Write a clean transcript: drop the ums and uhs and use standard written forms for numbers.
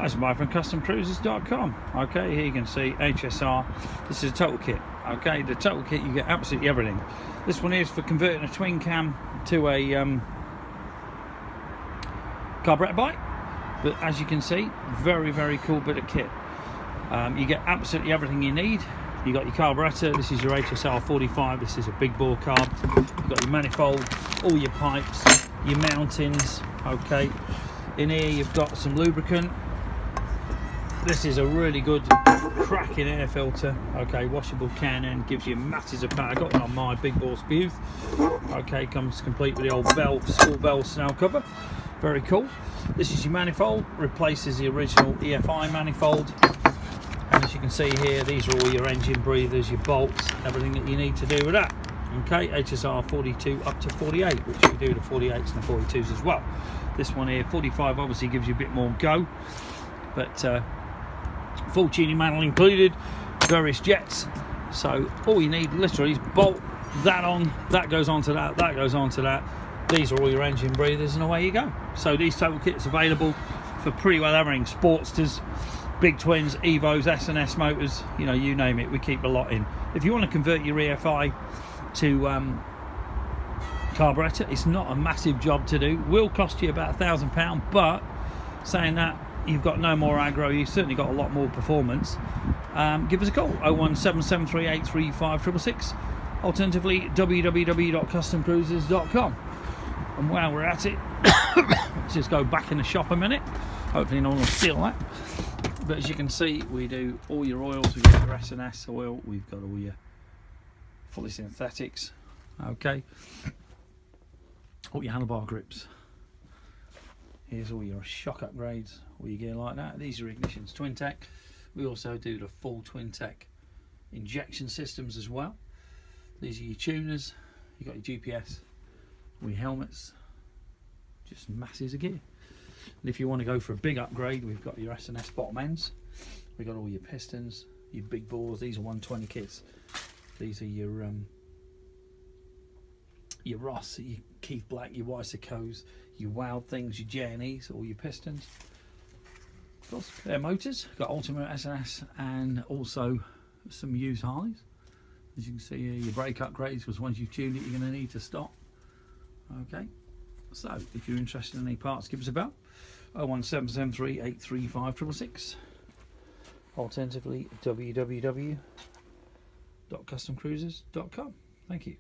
That's Mike from customcruisers.com. Okay, here you can see HSR. This is a total kit. Okay, the total kit, you get absolutely everything. This one is for converting a twin cam to a carburettor bike. But as you can see, very, very cool bit of kit. You get absolutely everything you need. You got your carburettor. This is your HSR-45. This is a big bore carb. You've got your manifold, all your pipes, your mountings. Okay, in here you've got some lubricant. This is a really good cracking air filter. Okay, washable can end, gives you masses of power. I got one on my big bore Spew. Okay, comes complete with the old bell, school bell snell cover. Very cool. This is your manifold, replaces the original EFI manifold. And as you can see here, these are all your engine breathers, your bolts, everything that you need to do with that. Okay, HSR-42 up to 48, which you do the 48s and the 42s as well. This one here, 45, obviously gives you a bit more go, but full tuning manual included, various jets. So all you need literally is bolt that on, that goes onto that, that goes onto that. These are all your engine breathers, and away you go. So these total kits available for pretty well everything: Sportsters, big twins, Evos, S&S motors, you know, you name it, we keep a lot in. If you want to convert your EFI to carburettor, it's not a massive job to do. Will cost you about £1,000, but saying that, you've got no more aggro, you've certainly got a lot more performance. Give us a call, 01773835666, alternatively www.customcruisers.com. And while we're at it, let's just go back in the shop a minute. Hopefully no one will steal that. But as you can see, we do all your oils. We've got your S&S oil, we've got all your fully synthetics. Okay, all your handlebar grips. Here's all your shock upgrades, all your gear like that. These are ignitions, Twin Tech. We also do the full Twin Tech injection systems as well. These are your tuners. You got your GPS, all your helmets, just masses of gear. And if you want to go for a big upgrade, we've got your S&S bottom ends. We've got all your pistons, your big bores. These are 120 kits. These are your Ross, your Keith Black, your Weissicos, your Wild Things, your J&Es, all your pistons. Of course, their motors. Got Ultimate S&S and also some used Harleys. As you can see here, your brake upgrades, because once you've tuned it, you're going to need to stop. Okay, so if you're interested in any parts, give us a bell. 01773835666. Alternatively, www.customcruisers.com. Thank you.